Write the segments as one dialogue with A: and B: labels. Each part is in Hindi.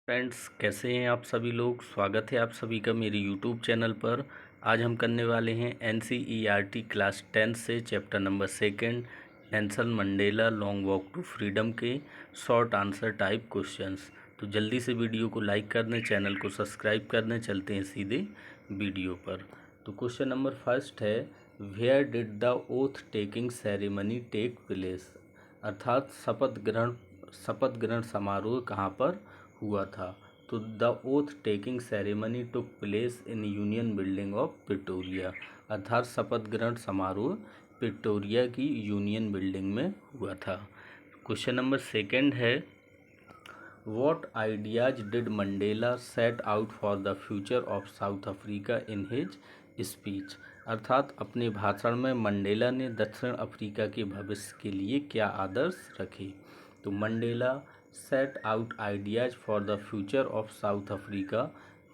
A: फ्रेंड्स, कैसे हैं आप सभी लोग। स्वागत है आप सभी का मेरे यूट्यूब चैनल पर। आज हम करने वाले हैं NCERT क्लास 10 से chapter number 2 Nelson Mandela long walk to freedom के शॉर्ट आंसर टाइप क्वेश्चंस। तो जल्दी से वीडियो को लाइक कर दें, चैनल को सब्सक्राइब कर दें। चलते हैं सीधे वीडियो पर। तो क्वेश्चन नंबर फर्स्ट है, where did the oath taking ceremony take place. अर्थात शपथ ग्रहण समारोह कहाँ पर हुआ था। तो the oath taking ceremony took place in Union Building of Pretoria. अर्थात शपथ ग्रहण समारोह प्रिटोरिया की यूनियन बिल्डिंग में हुआ था। क्वेश्चन नंबर सेकंड है, what ideas did Mandela set out for the future of South Africa in his speech. अर्थात अपने भाषण में मंडेला ने दक्षिण अफ्रीका के भविष्य के लिए क्या आदर्श रखे। तो Mandela set out ideas for the future of South Africa.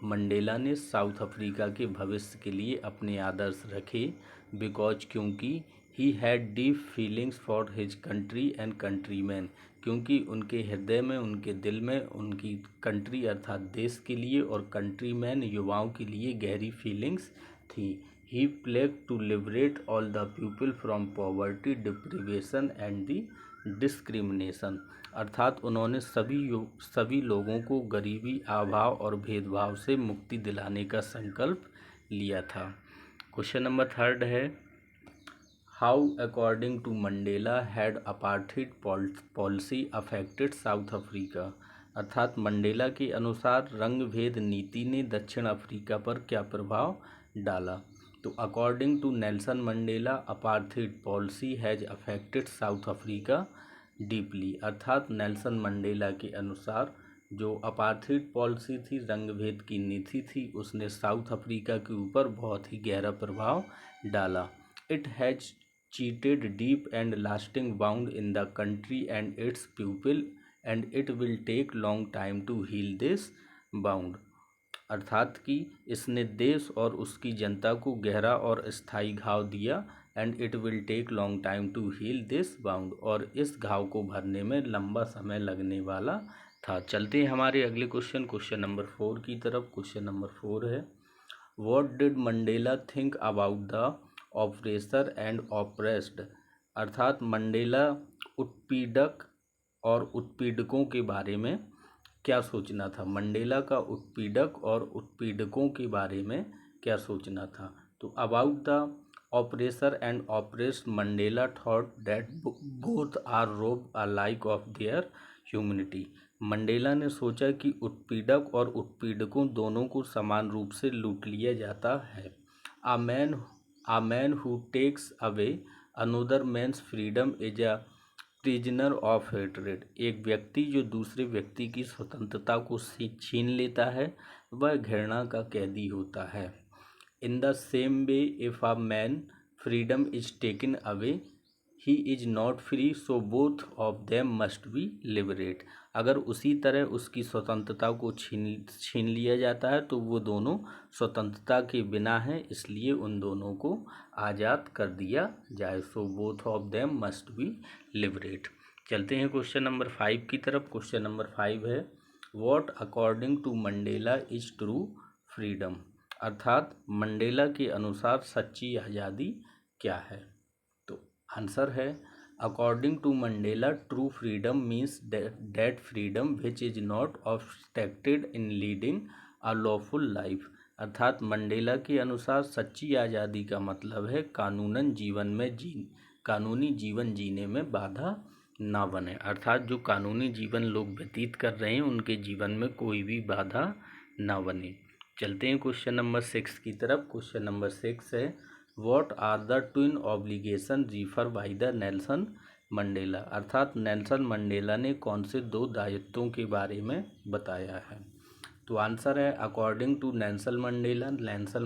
A: Mandela ने साउथ अफ्रीका के भविष्य के लिए अपने आदर्श रखे। बिकॉज क्योंकि he had deep feelings for his country and countryman. क्योंकि उनके हृदय में, उनके दिल में उनकी कंट्री अर्थात देश के लिए और कंट्रीमैन युवाओं के लिए गहरी फीलिंग्स थी। ही प्लेग to liberate all the people from poverty, deprivation and the discrimination. अर्थात उन्होंने सभी लोगों को गरीबी, अभाव और भेदभाव से मुक्ति दिलाने का संकल्प लिया था। क्वेश्चन नंबर थर्ड है, how according to Mandela had apartheid policy affected South Africa. अर्थात मंडेला के अनुसार रंग भेद नीति ने दक्षिण अफ्रीका पर क्या प्रभाव डाला। तो according to Nelson Mandela apartheid policy has affected South Africa deeply. अर्थात नेल्सन मंडेला के अनुसार जो अपार्थाइड पॉलिसी थी, रंग भेद की नीति थी, उसने साउथ अफ्रीका के ऊपर बहुत ही गहरा प्रभाव डाला। It has cheated deep and lasting bound in the country and its people and it will take long time to heal this bound. अर्थात कि इसने देश और उसकी जनता को गहरा और स्थायी घाव दिया। And it will take long time to heal this bound. और इस घाव को भरने में लंबा समय लगने वाला था। चलते हैं हमारे अगले क्वेश्चन नंबर 4 की तरफ। क्वेश्चन नंबर 4 है, what did Mandela think about the oppressor and oppressed. अर्थात मंडेला उत्पीड़क और उत्पीड़कों के बारे में क्या सोचना था। मंडेला का उत्पीड़क और उत्पीड़कों के बारे में क्या सोचना था। तो about the oppressor and oppressed Mandela thought that both are robbed alike of their humanity. Mandela ने सोचा कि उत्पीड़क और उत्पीड़कों दोनों को समान रूप से लूट लिया जाता है। A man who takes away another man's freedom is a prisoner of hatred. एक व्यक्ति जो दूसरे व्यक्ति की स्वतंत्रता को छीन लेता है, वह घृणा का कैदी होता है। In the same way if a man freedom is taken away he is not free, so both of them must be liberate. अगर उसी तरह उसकी स्वतंत्रता को छीन लिया जाता है तो वो दोनों स्वतंत्रता के बिना हैं, इसलिए उन दोनों को आज़ाद कर दिया जाए। So both of them must be liberate. चलते हैं क्वेश्चन नंबर 5 की तरफ। क्वेश्चन नंबर 5 है, what according to Mandela is true freedom. अर्थात मंडेला के अनुसार सच्ची आज़ादी क्या है। तो आंसर है, according to Mandela true freedom means that freedom which is not obstructed in leading a lawful life. अर्थात मंडेला के अनुसार सच्ची आज़ादी का मतलब है कानूनी जीवन जीने में बाधा ना बने। अर्थात जो कानूनी जीवन लोग व्यतीत कर रहे हैं उनके जीवन में कोई भी बाधा ना बने। चलते हैं क्वेश्चन नंबर 6 की तरफ। क्वेश्चन नंबर 6 है, what are the twin obligation refer by the Nelson Mandela. अर्थात नेल्सन मंडेला ने कौन से दो दायित्वों के बारे में बताया है। तो आंसर है, अकॉर्डिंग टू नेल्सन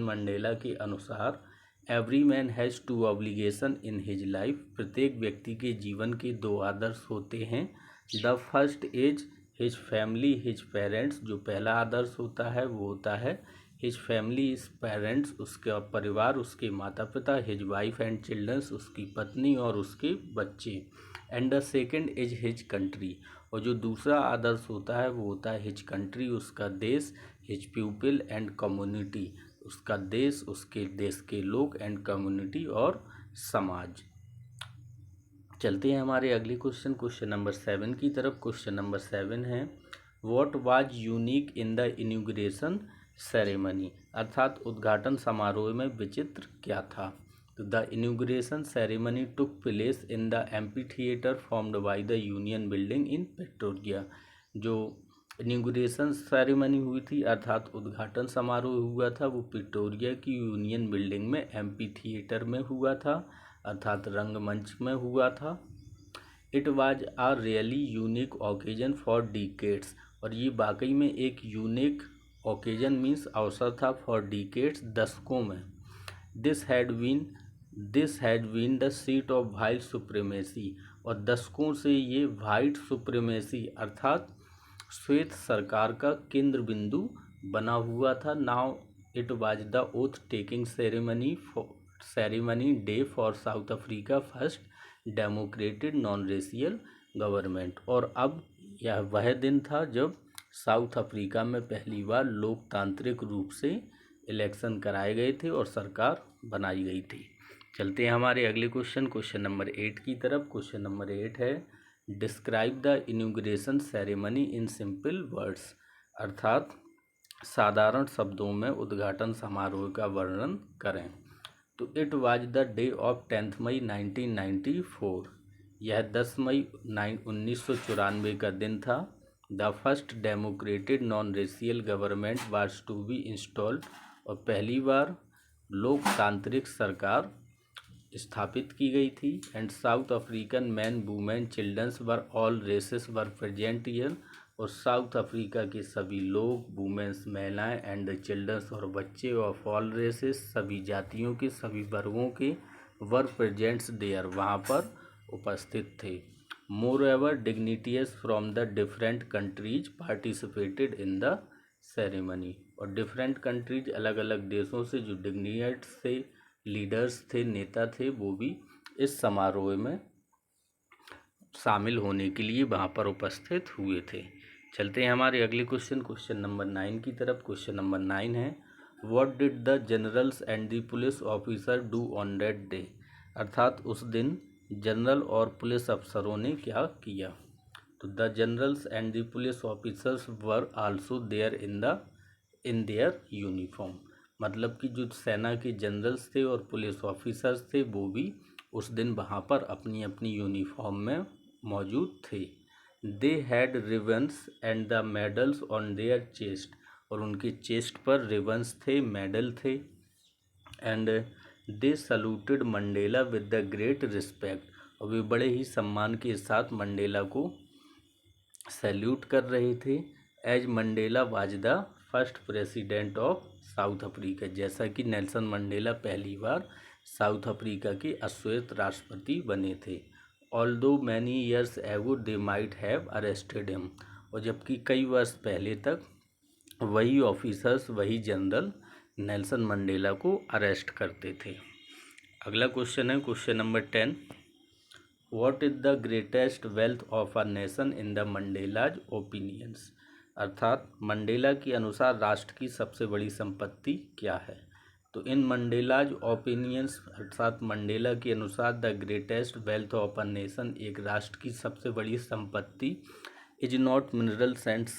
A: मंडेला के अनुसार every man has two obligation in his life. प्रत्येक व्यक्ति के जीवन के दो आदर्श होते हैं। The first is his family his parents. जो पहला आदर्श होता है वो होता है हिज फैमिली इज पेरेंट्स, उसका परिवार, उसके माता पिता, हिज वाइफ एंड चिल्ड्रंस, उसकी पत्नी और उसके बच्चे, and the second is his country, और जो दूसरा आदर्श होता है वो होता है हिज कंट्री, उसका देश, हिज पीपल एंड कम्युनिटी, उसका देश, उसके देश के लोग, एंड कम्युनिटी और समाज। चलते हैं हमारे अगले क्वेश्चन नंबर 7 की तरफ। क्वेश्चन नंबर 7 है what was unique in the inauguration ceremony, अर्थात उद्घाटन समारोह में विचित्र क्या था। तो the inauguration ceremony took place in the amphi theatre formed by the union building in Pretoria. जो इनॉग्रेशन सेरेमनी हुई थी अर्थात उद्घाटन समारोह हुआ था वो प्रिटोरिया की यूनियन बिल्डिंग में एम्पी थिएटर में हुआ था अर्थात रंगमंच में हुआ था। It was a really unique occasion for decades, और ये वाकई में एक यूनिक ओकेजन मीन्स अवसर था फॉर डिकेड्स, दशकों में। This had been the seat of white supremacy, और दशकों से ये वाइट सुप्रीमेसी अर्थात श्वेत सरकार का केंद्र बिंदु बना हुआ था। Now it was the oath taking ceremony day for South Africa first democratic non racial government, और अब यह वह दिन था जब साउथ अफ्रीका में पहली बार लोकतांत्रिक रूप से इलेक्शन कराए गए थे और सरकार बनाई गई थी। चलते हैं हमारे अगले क्वेश्चन नंबर 8 की तरफ। क्वेश्चन नंबर 8 है describe the inauguration ceremony in simple words, अर्थात साधारण शब्दों में उद्घाटन समारोह का वर्णन करें। तो it was the day of 10 मई 1994, यह 10 मई 1994 का दिन था। The first democratic non racial government was to be installed, और पहली बार लोकतांत्रिक सरकार स्थापित की गई थी। And South African man women childrens were all races were present year, और साउथ अफ्रीका के सभी लोग, वुमेन्स महिलाएं, एंड द चिल्ड्रंस और बच्चे ऑफ ऑल रेसेस सभी जातियों के सभी वर्गों के वर प्रेजेंट्स देयर वहाँ पर उपस्थित थे। More ever dignitaries from the different countries participated in the ceremony, और डिफरेंट कंट्रीज अलग अलग देशों से जो डिग्निटियर्स थे, लीडर्स थे, नेता थे, वो भी इस समारोह में शामिल होने के लिए वहाँ पर उपस्थित हुए थे। चलते हैं हमारे अगले क्वेश्चन नंबर 9 की तरफ। क्वेश्चन नंबर 9 है what did the generals and the police officer do on that day, अर्थात उस दिन जनरल और पुलिस अफसरों ने क्या किया। तो the generals and the police officers were also there in their uniform, मतलब कि जो सेना के जनरल्स थे और पुलिस ऑफिसर्स थे वो भी उस दिन वहाँ पर अपनी अपनी यूनिफॉर्म में मौजूद थे। They had ribbons and the medals on their chest, और उनके चेस्ट पर रिबन्स थे, मेडल थे। And they saluted Mandela with the great respect, और वे बड़े ही सम्मान के साथ मंडेला को सैल्यूट कर रहे थे। As Mandela was the first president of South Africa, जैसा कि नेल्सन मंडेला पहली बार साउथ अफ्रीका के अश्वेत राष्ट्रपति बने थे। Although many years ago they might have arrested him, और जबकि कई वर्ष पहले तक वही ऑफिसर्स, वही जनरल नेल्सन मंडेला को अरेस्ट करते थे। अगला क्वेश्चन है question number 10, what is the greatest wealth of a nation in the Mandela's opinions, अर्थात मंडेला के अनुसार राष्ट्र की सबसे बड़ी संपत्ति क्या है। तो इन मंडेलाज ओपिनियंस अर्थात मंडेला के अनुसार the greatest wealth of a nation, एक राष्ट्र की सबसे बड़ी संपत्ति is not minerals and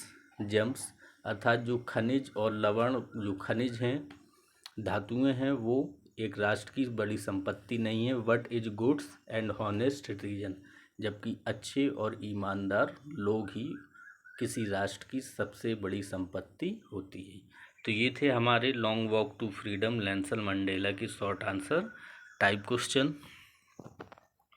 A: James, अर्थात जो खनिज और लवण, जो खनिज हैं, धातुएं हैं, वो एक राष्ट्र की बड़ी संपत्ति नहीं है। But is goods and honest citizen, जबकि अच्छे और ईमानदार लोग ही किसी राष्ट्र की सबसे बड़ी संपत्ति होती है। तो ये थे हमारे long walk to freedom Nelson Mandela की शॉर्ट आंसर टाइप क्वेश्चन।